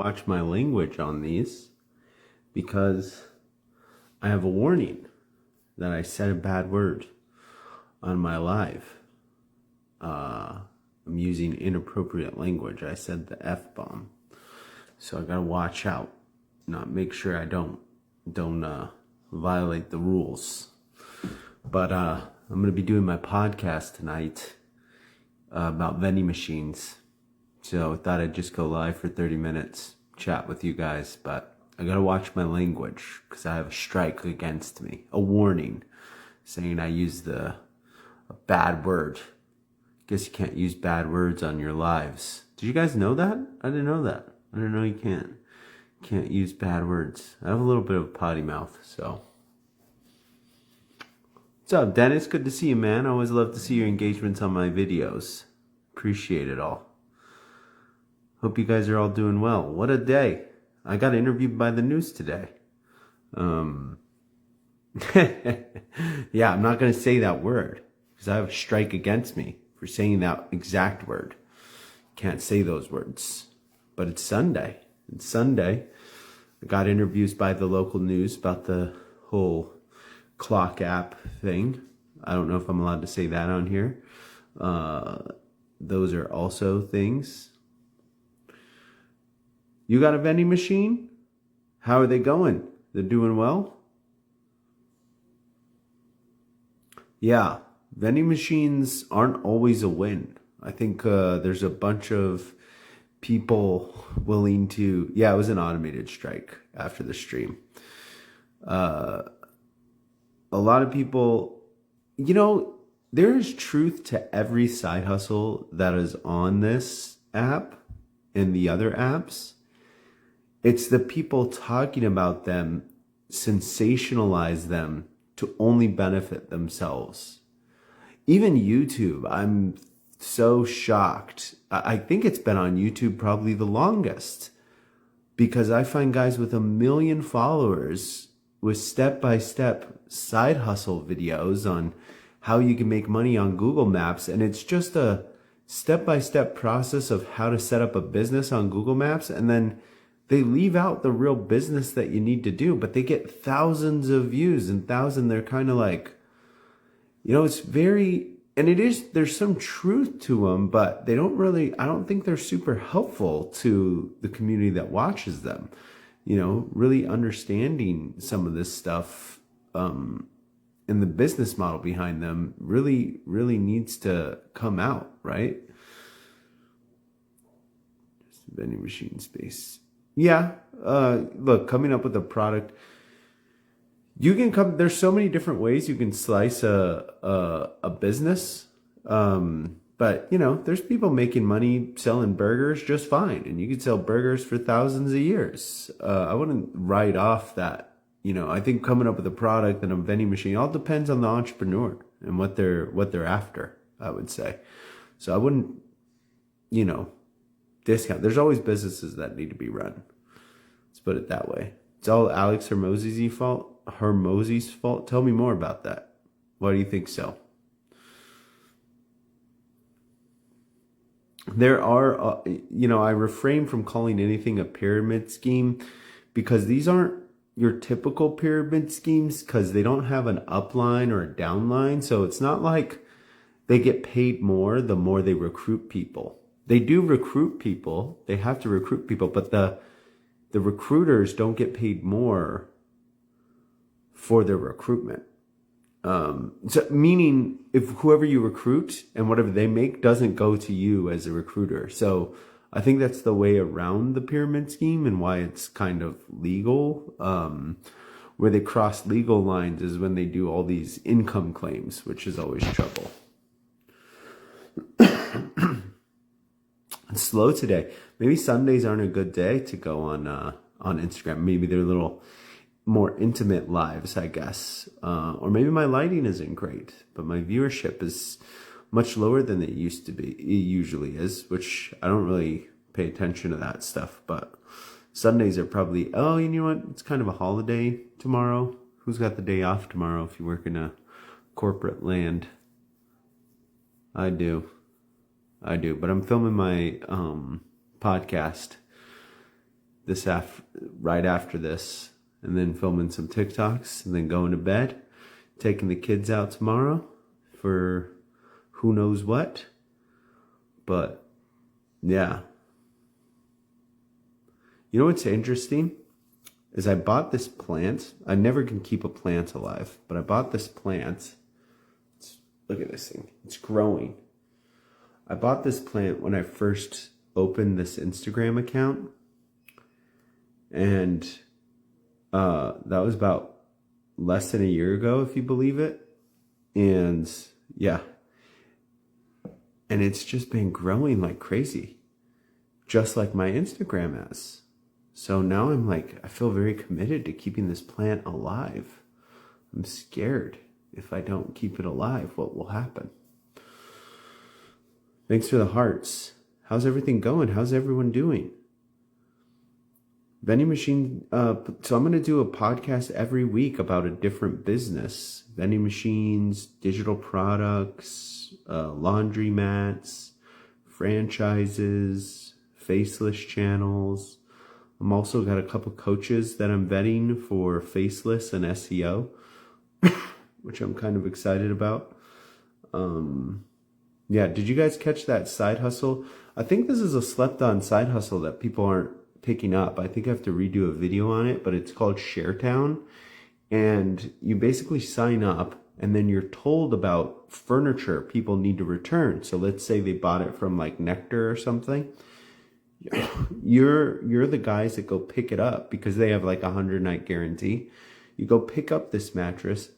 watch my language on these because I have a warning that I said a bad word on my live. I'm using inappropriate language. I said the F-bomb. So I gotta watch out. Not make sure I don't violate the rules. But I'm gonna be doing my podcast tonight about vending machines. So I thought I'd just go live for 30 minutes, chat with you guys, but I gotta watch my language because I have a strike against me, a warning saying I used a bad word. Guess you can't use bad words on your lives. Did you guys know that? I didn't know that. I didn't know you can't use bad words. I have a little bit of a potty mouth, so. What's up, Dennis? Good to see you, man. I always love to see your engagements on my videos. Appreciate it all. Hope you guys are all doing well. What a day. I got interviewed by the news today. Yeah, I'm not going to say that word because I have a strike against me for saying that exact word. Can't say those words. But it's Sunday. It's Sunday. I got interviews by the local news about the whole clock app thing. I don't know if I'm allowed to say that on here. Those are also things. You got a vending machine? How are they going? They're doing well? Yeah, vending machines aren't always a win. I think there's a bunch of people willing to... Yeah, it was an automated strike after the stream. A lot of people... You know, there is truth to every side hustle that is on this app and the other apps. It's the people talking about them sensationalize them to only benefit themselves. Even YouTube, I'm so shocked. I think it's been on YouTube probably the longest because I find guys with 1 million followers with step-by-step side hustle videos on how you can make money on Google Maps. And it's just a step-by-step process of how to set up a business on Google Maps. And then they leave out the real business that you need to do, but they get thousands of views and they're kind of like, you know, it's very, and it is, there's some truth to them, but they don't really, I don't think they're super helpful to the community that watches them. You know, really understanding some of this stuff, and the business model behind them really needs to come out, right? Just vending machine space. Yeah, look, coming up with a product, you can come, there's so many different ways you can slice a business. But you know, there's people making money selling burgers just fine. And you can sell burgers for thousands of years. I wouldn't write off that. You know, I think coming up with a product and a vending machine all depends on the entrepreneur and what they're after, I would say. So I wouldn't, you know, discount. There's always businesses that need to be run. Let's put it that way. It's all Alex Hormozy's fault. Tell me more about that. Why do you think so? There are, you know, I refrain from calling anything a pyramid scheme because these aren't your typical pyramid schemes because they don't have an upline or a downline. So it's not like they get paid more the more they recruit people. They do recruit people. They have to recruit people, but the recruiters don't get paid more for their recruitment. So meaning if whoever you recruit and whatever they make doesn't go to you as a recruiter. So I think that's the way around the pyramid scheme and why it's kind of legal. Where they cross legal lines is when they do all these income claims, which is always trouble. It's slow today. Maybe Sundays aren't a good day to go on Instagram. Maybe they're a little more intimate lives, I guess. Or maybe my lighting isn't great, but my viewership is much lower than it used to be. It usually is, which I don't really pay attention to that stuff. But Sundays are probably, oh, you know what? It's kind of a holiday tomorrow. Who's got the day off tomorrow if you work in a corporate land? I do. But I'm filming my podcast right after this, and then filming some TikToks, and then going to bed, taking the kids out tomorrow for who knows what. But yeah, you know what's interesting is I bought this plant. I never can keep a plant alive, but I bought this plant. Look at this thing. It's growing. I bought this plant when I first opened this Instagram account. And that was about less than a year ago, if you believe it. And yeah. And it's just been growing like crazy. Just like my Instagram has. So now I'm like, I feel very committed to keeping this plant alive. I'm scared if I don't keep it alive, what will happen? Thanks for the hearts. How's everything going? How's everyone doing? Vending machine. So I'm going to do a podcast every week about a different business. Vending machines, digital products, laundry mats, franchises, faceless channels. I'm also got a couple coaches that I'm vetting for faceless and SEO, which I'm kind of excited about. Yeah, did you guys catch that side hustle? I think this is a slept-on side hustle that people aren't picking up. I think I have to redo a video on it, but it's called ShareTown. And you basically sign up, and then you're told about furniture people need to return. So let's say they bought it from like Nectar or something. You're the guys that go pick it up because they have like a 100-night guarantee. You go pick up this mattress,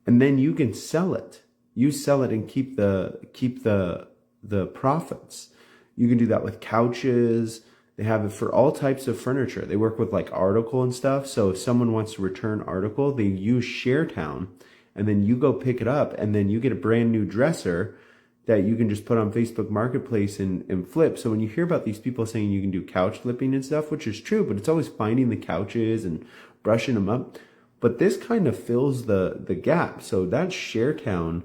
and then you can sell it. You sell it and keep the profits. You can do that with couches. They have it for all types of furniture. They work with like article and stuff. So if someone wants to return article, they use ShareTown, and then you go pick it up, and then you get a brand new dresser that you can just put on Facebook Marketplace and flip. So when you hear about these people saying you can do couch flipping and stuff, which is true, but it's always finding the couches and brushing them up. But this kind of fills the gap. So that's ShareTown.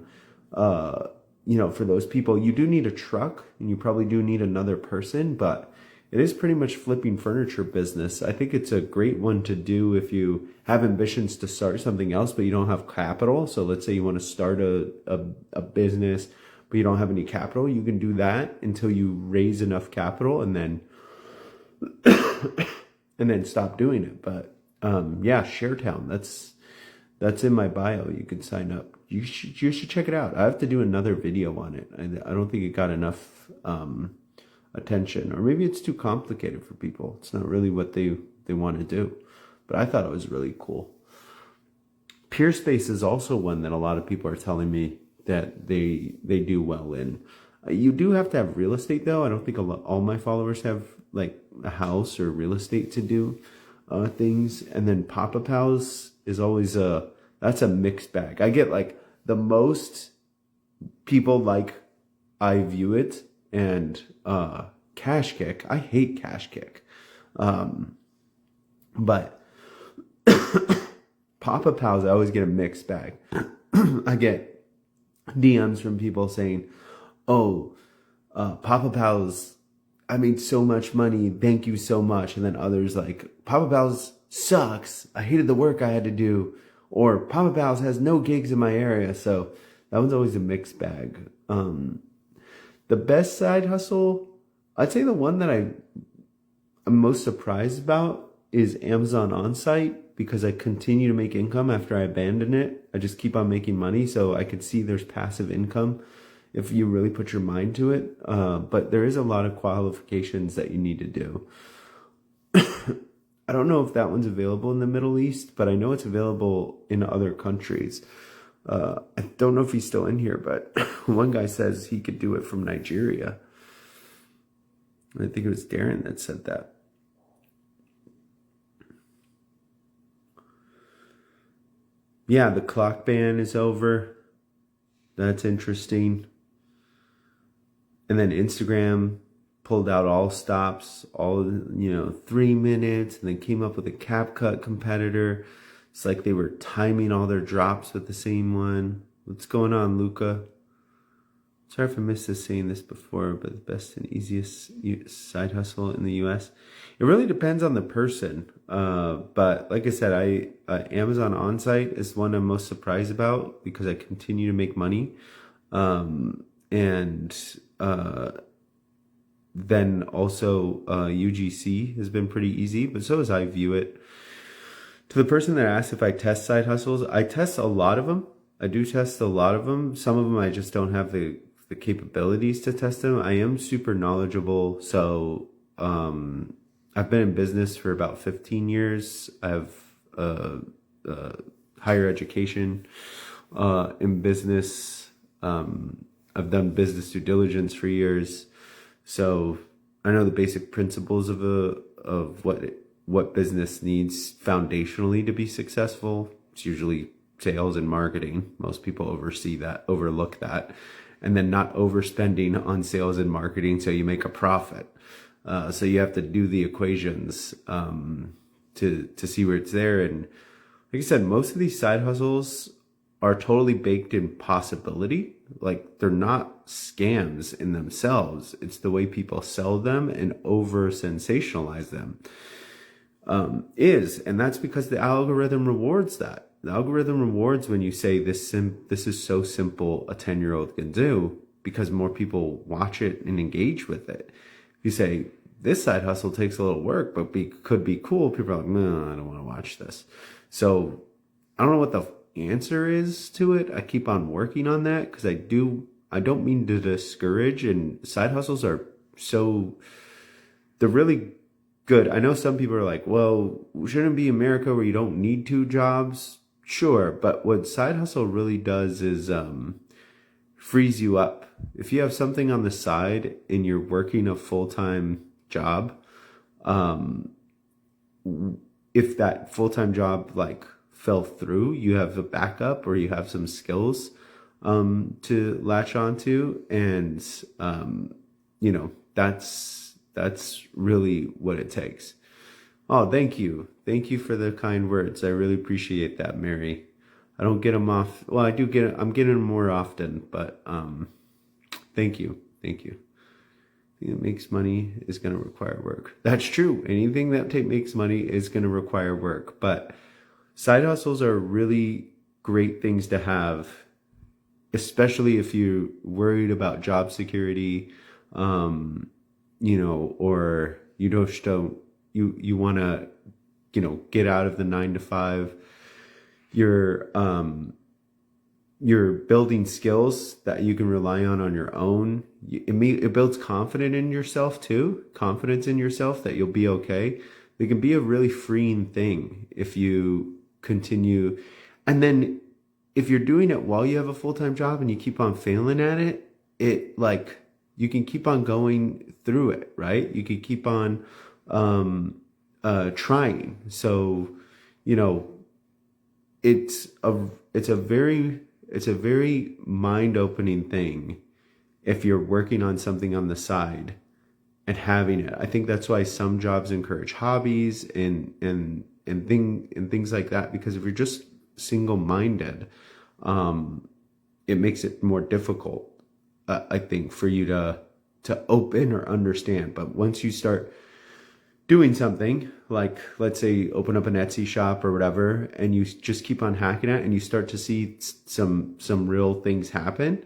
For those people, you do need a truck, and you probably do need another person, but it is pretty much flipping furniture business. I think it's a great one to do if you have ambitions to start something else, but you don't have capital. So let's say you want to start a business, but you don't have any capital. You can do that until you raise enough capital, and then and then stop doing it. But yeah, ShareTown. That's in my bio. You can sign up. You should check it out. I have to do another video on it. I don't think it got enough attention, or maybe it's too complicated for people. It's not really what they want to do. But I thought it was really cool. Peerspace is also one that a lot of people are telling me that they do well in. You do have to have real estate though. I don't think all my followers have like a house or real estate to do things. And then Papa Pals is always that's a mixed bag. I get like the most people like I View It and Cash Kick. I hate Cash Kick. But Papa Pals, I always get a mixed bag. I get DMs from people saying, oh, Papa Pals, I made so much money. Thank you so much. And then others like, Papa Pals sucks. I hated the work I had to do. Or Papa Pals has no gigs in my area. So that one's always a mixed bag. The best side hustle, I'd say the one that I'm most surprised about is Amazon Onsite, because I continue to make income after I abandon it. I just keep on making money. So I could see there's passive income if you really put your mind to it. But there is a lot of qualifications that you need to do. I don't know if that one's available in the Middle East, but I know it's available in other countries. I don't know if he's still in here, but one guy says he could do it from Nigeria. I think it was Darren that said that. Yeah, the clock ban is over. That's interesting. And then Instagram pulled out all stops, 3 minutes, and then came up with a CapCut competitor. It's like they were timing all their drops with the same one. What's going on, Luca? Sorry if I missed this saying this before, but the best and easiest side hustle in the U.S. It really depends on the person. But like I said, Amazon Onsite is one I'm most surprised about because I continue to make money. And then also UGC has been pretty easy, but so as I view it. To the person that asked if I test side hustles, I test a lot of them. I do test a lot of them. Some of them I just don't have the capabilities to test them. I am super knowledgeable. So I've been in business for about 15 years. I have higher education in business. I've done business due diligence for years. So I know the basic principles of what business needs foundationally to be successful. It's usually sales and marketing. Most people overlook that, and then not overspending on sales and marketing so you make a profit. So you have to do the equations to see where it's there. And like I said, most of these side hustles are totally baked in possibility. Like, they're not scams in themselves. It's the way people sell them and over sensationalize them. And that's because the algorithm rewards that. The algorithm rewards when you say this is so simple a 10-year-old can do, because more people watch it and engage with it. If you say this side hustle takes a little work but could be cool, people are like, no, I don't want to watch this. So I don't know what the answer is to it. I keep on working on that because I don't mean to discourage, and side hustles are they're really good. I know some people are like, well, shouldn't it be America where you don't need 2 jobs? Sure, but what side hustle really does is frees you up. If you have something on the side and you're working a full-time job, if that full-time job like fell through, you have a backup or you have some skills to latch onto, and that's really what it takes. Oh, thank you. Thank you for the kind words. I really appreciate that, Mary. I don't get them off. Well, I do I'm getting them more often, but thank you. Thank you. Anything that makes money is going to require work. That's true. Anything that makes money is going to require work. But side hustles are really great things to have, especially if you're worried about job security, or you want to, get out of the 9 to 5. You're building skills that you can rely on your own. It builds confidence in yourself that you'll be okay. It can be a really freeing thing if you continue. And then if you're doing it while you have a full-time job and you keep on failing at it, you can keep on going through it, right? You can keep on trying. So, it's a very mind-opening thing if you're working on something on the side and having it. I think that's why some jobs encourage hobbies and things like that, because if you're just single-minded, it makes it more difficult, I think, for you to open or understand. But once you start doing something, like let's say open up an Etsy shop or whatever, and you just keep on hacking it and you start to see some real things happen,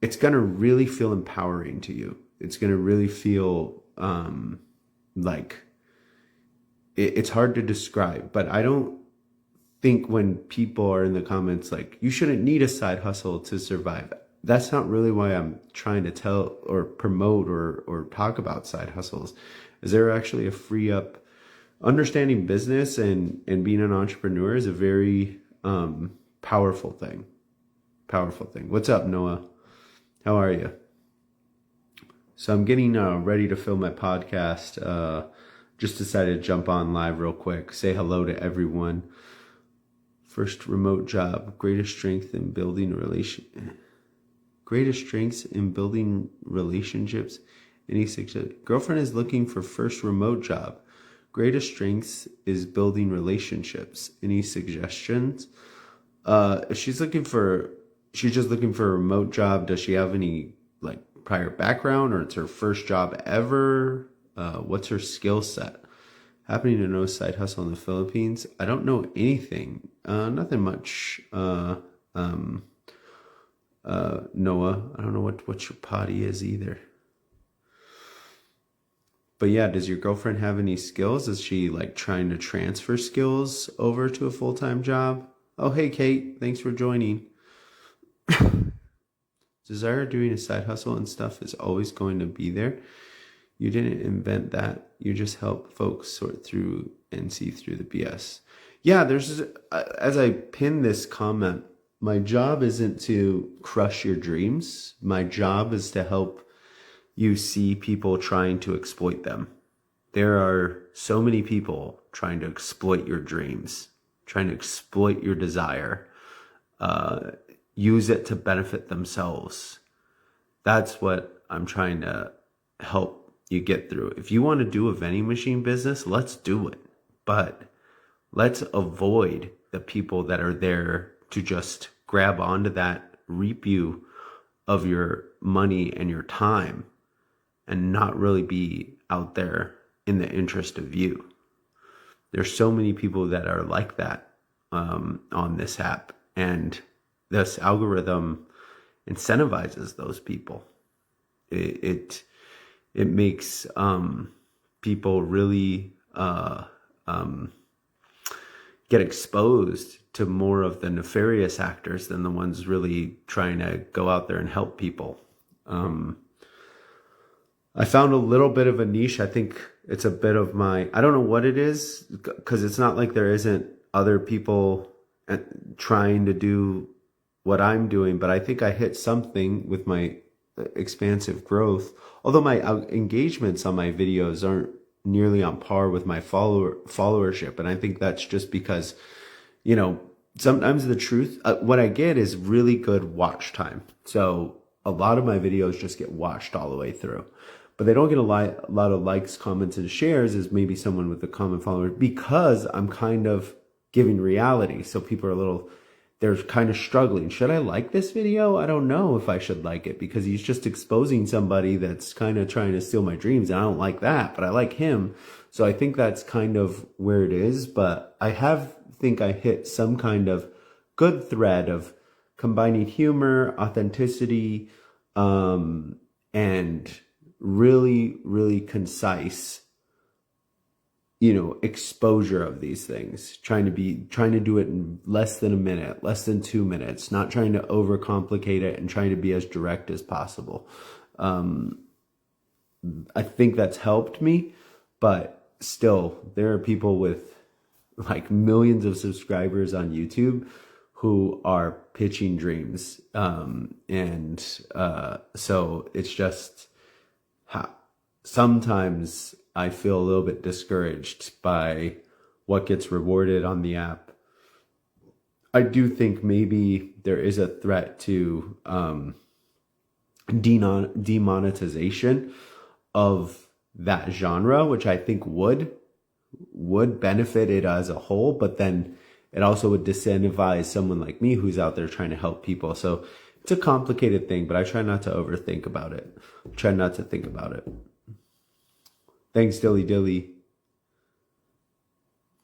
it's going to really feel empowering to you. It's going to really feel like it's hard to describe. But I don't think when people are in the comments like, you shouldn't need a side hustle to survive, that's not really why I'm trying to tell or promote or talk about side hustles. Is there actually a free up understanding business and being an entrepreneur is a very powerful thing. What's up, Noah? How are you? So I'm getting ready to film my podcast. Just decided to jump on live real quick. Say hello to everyone. First remote job. Greatest strengths in building relationships. Any suggestions? Girlfriend is looking for first remote job. Greatest strengths is building relationships. Any suggestions? If she's looking for she's just looking for a remote job. Does she have any like prior background, or it's her first job ever? What's her skill set? Happening to know side hustle in the Philippines? I don't know anything. Nothing much. Noah, I don't know what your potty is either. But yeah, does your girlfriend have any skills? Is she like trying to transfer skills over to a full-time job? Oh, hey, Kate, thanks for joining. Desire doing a side hustle and stuff is always going to be there. You didn't invent that. You just help folks sort through and see through the BS. Yeah, there's, as I pin this comment, my job isn't to crush your dreams. My job is to help you see people trying to exploit them. There are so many people trying to exploit your dreams, trying to exploit your desire, use it to benefit themselves. That's what I'm trying to help you get through. If you want to do a vending machine business, let's do it. But let's avoid the people that are there to just grab onto that, reap you of your money and your time, and not really be out there in the interest of you. There's so many people that are like that on this app, and this algorithm incentivizes those people. It makes people really get exposed to more of the nefarious actors than the ones really trying to go out there and help people. I found a little bit of a niche. I think it's a bit of I don't know what it is, because it's not like there isn't other people trying to do what I'm doing, but I think I hit something with my expansive growth. Although my engagements on my videos aren't nearly on par with my followership. And I think that's just because, sometimes the truth, what I get is really good watch time. So a lot of my videos just get watched all the way through, but they don't get a lot of likes, comments, and shares as maybe someone with a common follower, because I'm kind of giving reality. So people are they're kind of struggling. Should I like this video? I don't know if I should like it, because he's just exposing somebody that's kind of trying to steal my dreams. And I don't like that, but I like him. So I think that's kind of where it is. But I think I hit some kind of good thread of combining humor, authenticity, and really, really concise, exposure of these things, trying to do it in less than a minute, less than 2 minutes, not trying to overcomplicate it, and trying to be as direct as possible. I think that's helped me, but still there are people with like millions of subscribers on YouTube who are pitching dreams. So it's just sometimes I feel a little bit discouraged by what gets rewarded on the app. I do think maybe there is a threat to demonetization of that genre, which I think would benefit it as a whole, but then it also would disincentivize someone like me who's out there trying to help people. So it's a complicated thing, but I try not to overthink about it. Try not to think about it. Thanks, Dilly Dilly.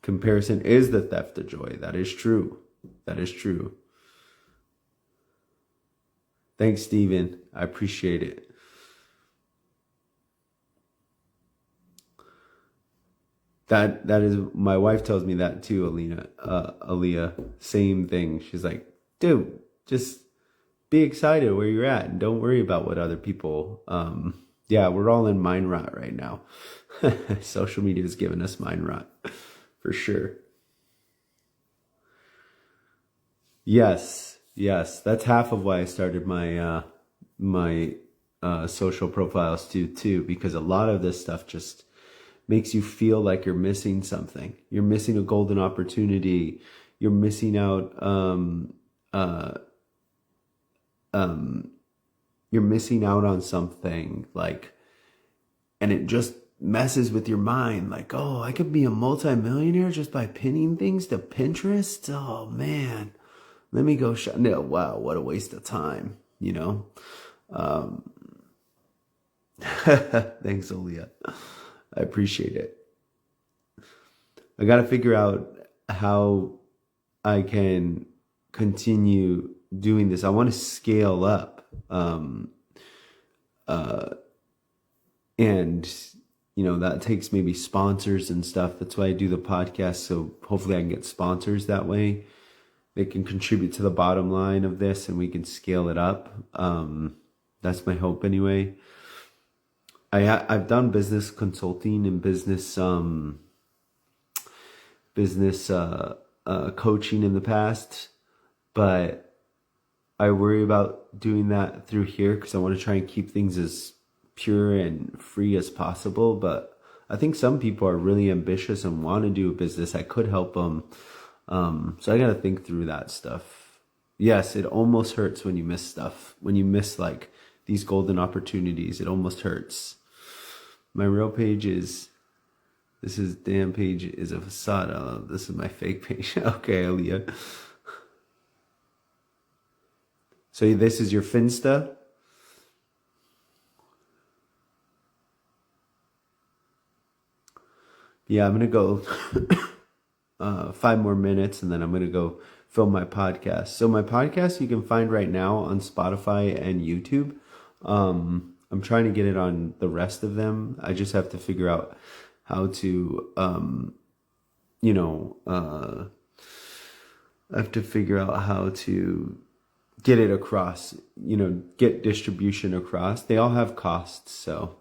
Comparison is the theft of joy. That is true. That is true. Thanks, Steven. I appreciate it. That is, my wife tells me that too, Aaliyah. Same thing. She's like, dude, just be excited where you're at and don't worry about what other people. Yeah, we're all in mind rot right now. Social media is giving us mind rot for sure. Yes. That's half of why I started my social profiles too, because a lot of this stuff just makes you feel like you're missing something. You're missing a golden opportunity. You're missing out. You're missing out on something, and it just messes with your mind. Like, oh, I could be a multimillionaire just by pinning things to Pinterest. Oh man, Let me go shop. No, wow, what a waste of time, you know? Thanks, Olia. I appreciate it. I got to figure out how I can continue doing this. I want to scale up. And, that takes maybe sponsors and stuff. That's why I do the podcast. So hopefully I can get sponsors that way. They can contribute to the bottom line of this and we can scale it up. That's my hope anyway. I've done business consulting and business coaching in the past, but I worry about doing that through here because I want to try and keep things as pure and free as possible. But I think some people are really ambitious and want to do a business. I could help them. So I got to think through that stuff. Yes, it almost hurts when you miss stuff. When you miss like these golden opportunities, it almost hurts. My real page is, this is damn page is a facade. This is my fake page. Okay, Aaliyah. So this is your Finsta. Yeah, I'm going to go 5 more minutes and then I'm going to go film my podcast. So my podcast you can find right now on Spotify and YouTube. I'm trying to get it on the rest of them. I just have to figure out how to, I have to figure out how to get it across, get distribution across. They all have costs. So,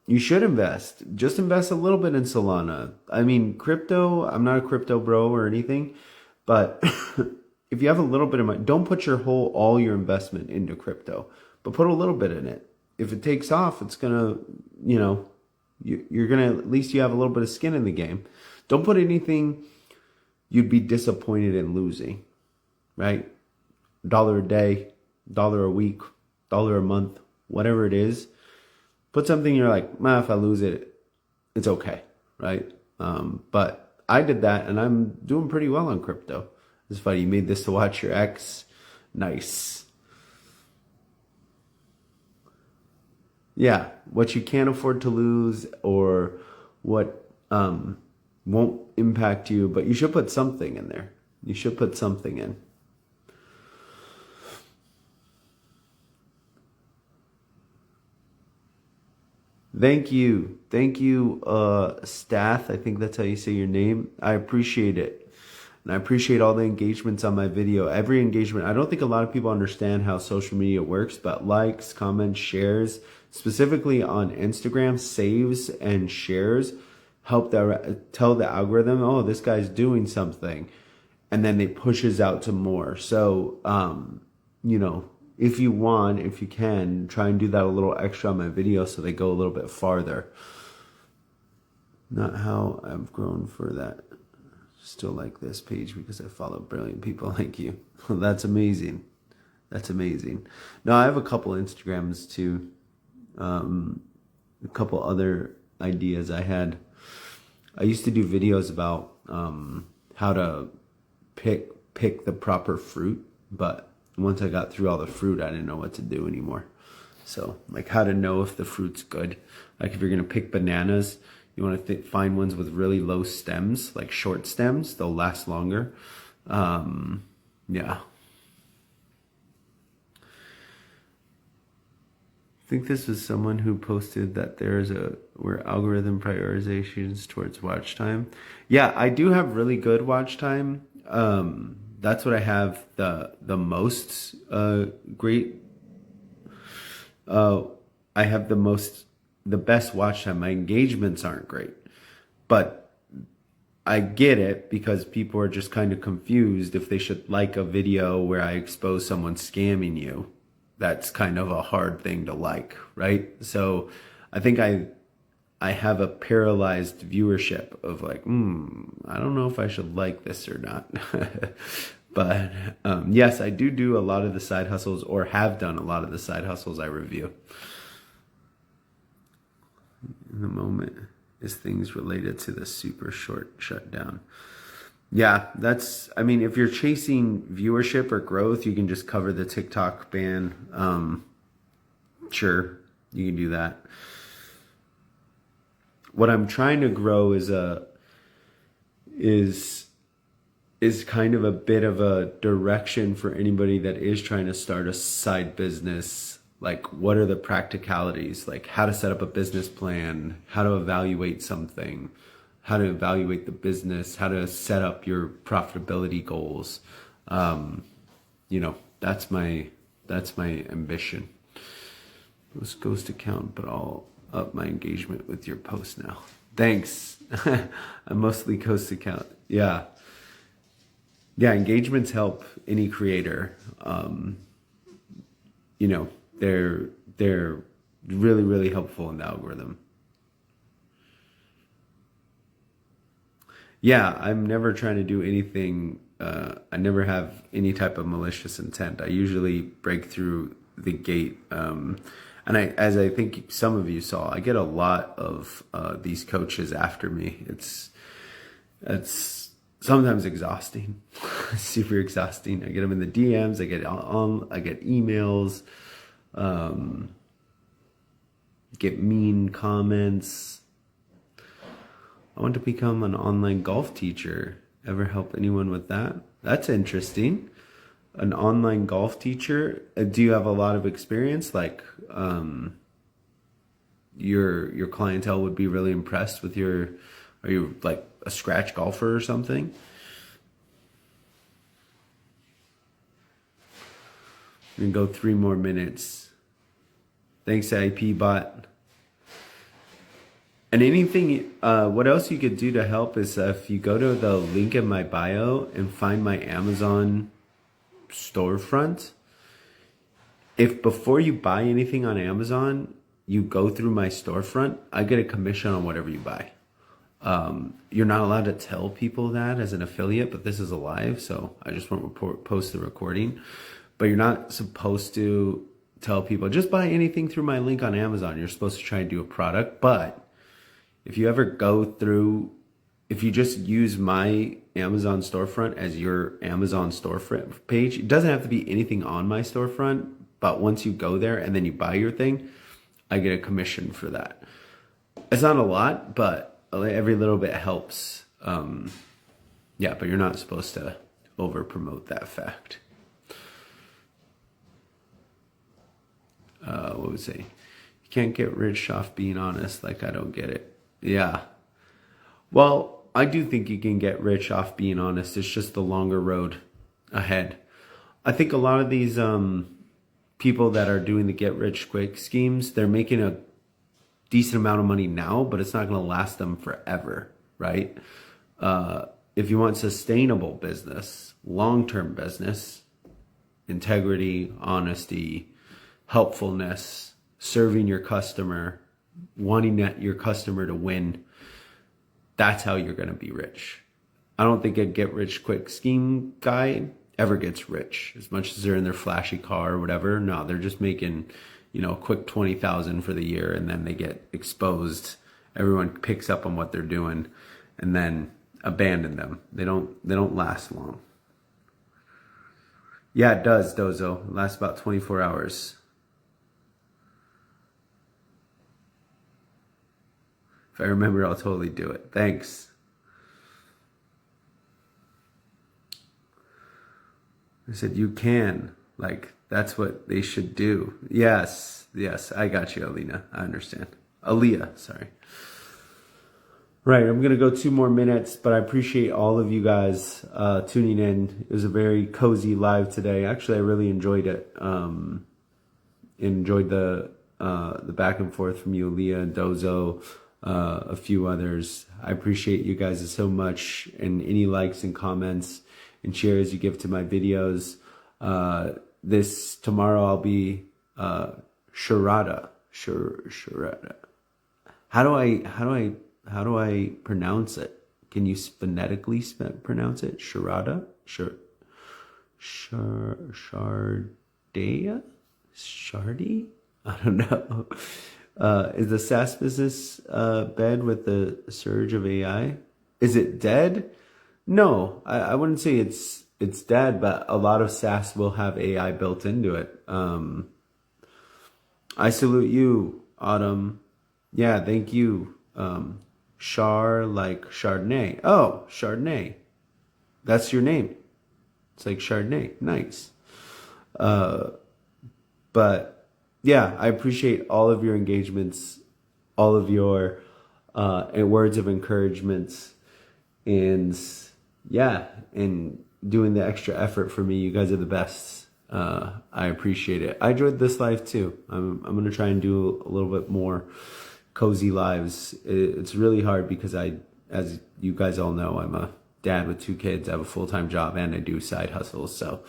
you should invest. Just invest a little bit in Solana. I mean, crypto, I'm not a crypto bro or anything, but if you have a little bit of money, don't put all your investment into crypto, but put a little bit in it. If it takes off, it's going to, you're going to, at least you have a little bit of skin in the game. Don't put anything you'd be disappointed in losing, right? $1 a day, $1 a week, $1 a month, whatever it is. Put something you're like, if I lose it, it's okay, right? But I did that and I'm doing pretty well on crypto. It's funny, you made this to watch your ex. Nice. Yeah, what you can't afford to lose or what won't impact you, but you should put something in there. You should put something in. Thank you, Stath. I think that's how you say your name. I appreciate it. And I appreciate all the engagements on my video. Every engagement. I don't think a lot of people understand how social media works, but likes, comments, shares, specifically on Instagram, saves and shares help tell the algorithm, oh, this guy's doing something. And then it pushes out to more. So, if you can, try and do that a little extra on my video so they go a little bit farther. Not how I've grown for that. Still like this page because I follow brilliant people like you. That's amazing. That's amazing. No, I have a couple Instagrams too. A couple other ideas I had. I used to do videos about how to pick the proper fruit, but once I got through all the fruit, I didn't know what to do anymore. So, like how to know if the fruit's good. Like if you're going to pick bananas, you want to find ones with really low stems, like short stems. They'll last longer. Yeah. I think this was someone who posted that where algorithm prioritizations towards watch time. Yeah, I do have really good watch time. That's what I have the most great. I have the best watch time. My engagements aren't great, but I get it because people are just kind of confused if they should like a video where I expose someone scamming you. That's kind of a hard thing to like, right? So I think I have a paralyzed viewership of like, I don't know if I should like this or not. But yes, I do a lot of the side hustles, or have done a lot of the side hustles I review. In the moment is things related to the super short shutdown. Yeah, I mean, if you're chasing viewership or growth, you can just cover the TikTok ban. Sure, you can do that. What I'm trying to grow is is kind of a bit of a direction for anybody that is trying to start a side business. Like, what are the practicalities? Like, how to set up a business plan, how to evaluate something, how to evaluate the business, how to set up your profitability goals. You know, that's my ambition. This ghost account, but I'll up my engagement with your post now. Thanks. I'm mostly ghost account. Yeah. Yeah, engagements help any creator. You know, they're really, really helpful in the algorithm. Yeah, I'm never trying to do anything. I never have any type of malicious intent. I usually break through the gate. And as I think some of you saw, I get a lot of these coaches after me. It's sometimes exhausting, super exhausting. I get them in the DMs. I get emails, get mean comments. I want to become an online golf teacher. Ever help anyone with that? That's interesting. An online golf teacher. Do you have a lot of experience? Like, your clientele would be really impressed with your. Are you like a scratch golfer or something? We can go 3 more minutes. Thanks, IP bot. And anything, what else you could do to help is if you go to the link in my bio and find my Amazon storefront, if before you buy anything on Amazon, you go through my storefront, I get a commission on whatever you buy. You're not allowed to tell people that as an affiliate, but this is a live, so I just want to post the recording. But you're not supposed to tell people, just buy anything through my link on Amazon. You're supposed to try and do a product, but if you ever go through, if you just use my Amazon storefront as your Amazon storefront page, it doesn't have to be anything on my storefront, but once you go there and then you buy your thing, I get a commission for that. It's not a lot, but every little bit helps. Yeah, but you're not supposed to over promote that fact. What would say? You can't get rich off being honest. Like, I don't get it. Yeah. Well, I do think you can get rich off being honest. It's just the longer road ahead. I think a lot of these people that are doing the get rich quick schemes, they're making a decent amount of money now, but it's not going to last them forever, right? If you want sustainable business, long-term business, integrity, honesty, helpfulness, serving your customer, wanting your customer to win, that's how you're going to be rich. I don't think a get rich quick scheme guy ever gets rich as much as they're in their flashy car or whatever. No, they're just making, a quick 20,000 for the year, and then they get exposed. Everyone picks up on what they're doing and then abandon them. They don't last long. Yeah, it does, Dozo. It lasts about 24 hours. If I remember, I'll totally do it. Thanks. I said, you can. Like, that's what they should do. Yes, I got you, Alina. I understand. Aaliyah, sorry. Right, I'm going to go 2 more minutes, but I appreciate all of you guys tuning in. It was a very cozy live today. Actually, I really enjoyed it. Enjoyed the back and forth from you, Aaliyah and Dozo. A few others. I appreciate you guys so much, and any likes and comments and shares you give to my videos. This tomorrow I'll be Sharada. How do I pronounce it? Can you phonetically pronounce it? Sharada? Shardea? Shardy? I don't know. Is the SaaS business bad with the surge of AI? Is it dead? No, I wouldn't say it's dead, but a lot of SaaS will have AI built into it. I salute you, Autumn. Yeah, thank you. Char like Chardonnay. Oh, Chardonnay. That's your name. It's like Chardonnay. Nice. But yeah, I appreciate all of your engagements, all of your words of encouragement, and yeah, and doing the extra effort for me. You guys are the best. I appreciate it. I enjoyed this live too. I'm gonna try and do a little bit more cozy lives. It's really hard because as you guys all know, I'm a dad with 2 kids. I have a full-time job and I do side hustles. So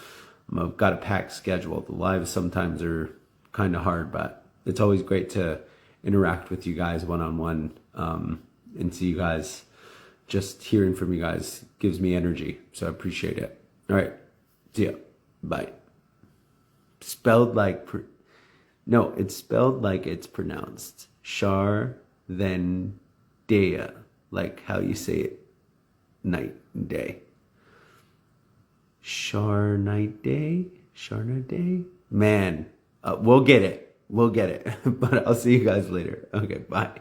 I've got a packed schedule. The lives sometimes are kind of hard, but it's always great to interact with you guys one-on-one, and see you guys. Just hearing from you guys gives me energy. So I appreciate it. All right. See ya. Bye. Spelled like, no, it's spelled like it's pronounced. Char, then Dea, like how you say it, night and day. Char night day? Char night day? Man, we'll get it. We'll get it. But I'll see you guys later. Okay, bye.